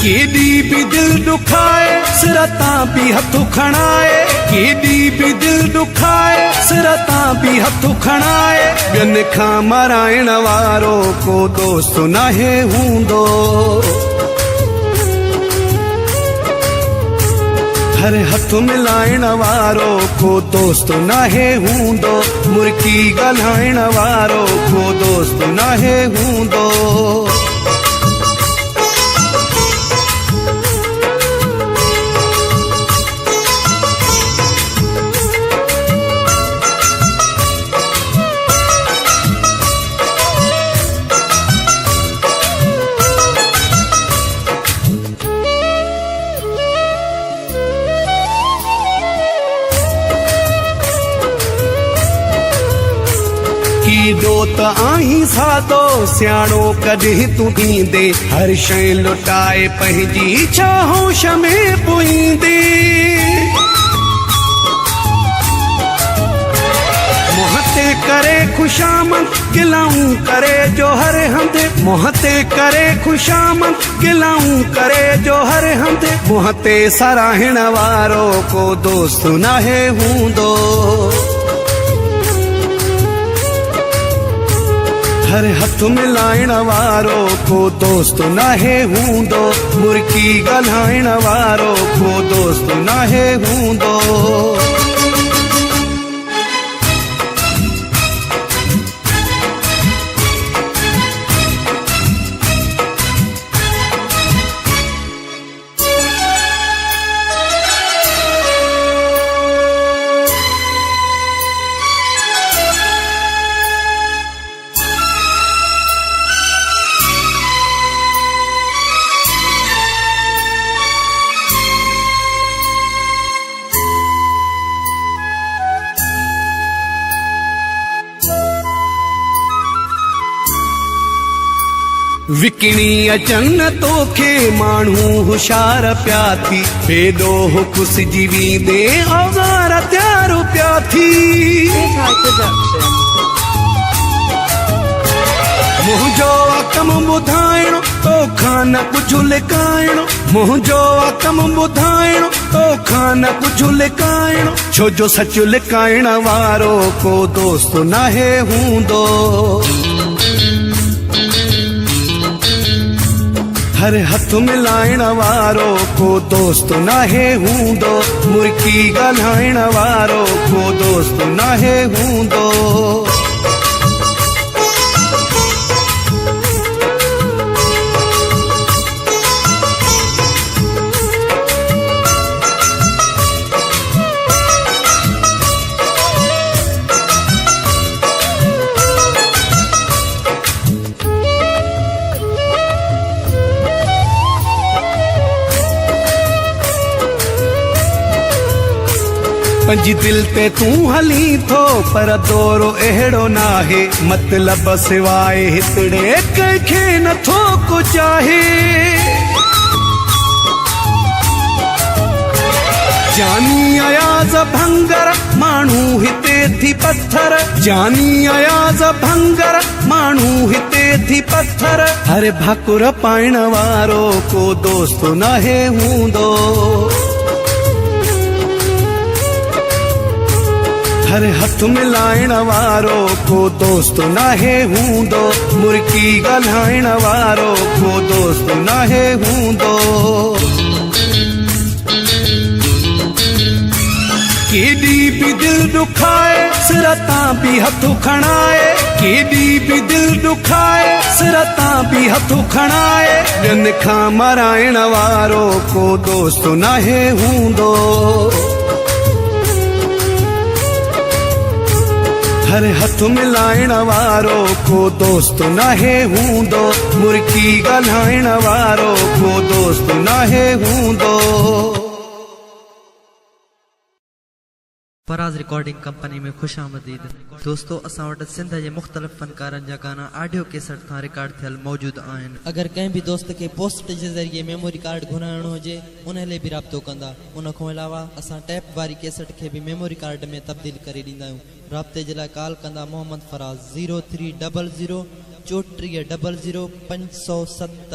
KD भी दिल दुखाए सिरता भी हथ खणाए, केडी भी दिल दुखाए सिरता भी हथ खणाए। ॿियनि खां मराइण वारो को दोस्त नाहे हूंदो, हर हथ मिलाइण वारो को दोस्त नाहे हूंदो, मुर्की ॻाल्हाइण वारो को दोस्त नाहे हूंदो। कीडो त आहीं सादो सियाणो कॾहिं तूं ॾींदे, हर शइ लुटाए पंहिंजी चाहोश में पुईंदे। मोहते करे खुशामद गिलाऊं करे जो हर हंधि, मोहते करे खुशामद गिलाऊं करे जो हर हंधि। मोहते सराहण वारो को दोस्त नाहे हूंदो, हर हथ मिलाइण वारो को दोस्त नाहे हूंदो, मुर्की ॻाल्हाइण वारो को दोस्त नाहे हूंदो। विकिणी अचनि तोखे माण्हू होशियार पिया थी, बेॾोह कुसिजी वेंदे औज़ार तयार पिया थी। मुंहिंजो कम ॿुधाइणो तोखां न कुझु लिकाइणो, मुंहिंजो कम ॿुधाइणो तोखां न कुझु लिकाइणो। छो जो सच लिकाइण वारो को दोस्त नाहे हूंदो, हर हथ मिलाइण वारो को दोस्त नाहे हूंदो, मुर्की ॻाल्हाइण वारो को दोस्त नाहे हूंदो। पंहिंजी दिल ते तूं हली थो पर दौरो अहिड़ो नाहे, मतलब सिवाय हितड़े कंहिंखे नथो को चाहे। जानी अयाज़ भंगर माण्हू हिते थी पत्थर, जानी अयाज़ भंगर माण्हू हिते थी पत्थर। हर भाकुर पाइण वारो को दोस्त नाहे हूंदो, हर हथ मिलाइण वारो को दोस्त नाहे हूंदो, मुर्की ॻाल्हाइण वारो को दोस्त नाहे हूंदो। केडी भी दिल दुखाए सिरता भी हथ खणाए, केडी भी दिल दुखाए सिरता भी हथ खणाए। ॿियनि खां मराइण वारो को दोस्त नाहे हूंदो, हर हथ मिलाइण वारो को दोस्त नाहे हूंदो, मुर्की ॻाल्हाइण वारो को दोस्त नाहे हूंदो। फराज रिकॉर्डिंग कंपनी में खुश आमदीद। दोस्तों असां वटि सिंध जे मुख़्तलिफ़ फ़नकारनि जा गाना ऑडियो कैसेट सां रिकॉर्ड थियल मौजूद आहिनि। अगर कंहिं भी दोस्त के पोस्ट जे ज़रिए मेमोरी कार्ड घुराइणो हुजे उन लाइ भी राब्तो कंदा। उन खां अलावा असां टैप वारी कैसेट के भी मेमोरी कार्ड में तब्दील करे ॾींदा आहियूं। राब्ते जे लाइ कॉल कंदा मोहम्मद फराज 0300 3400 570।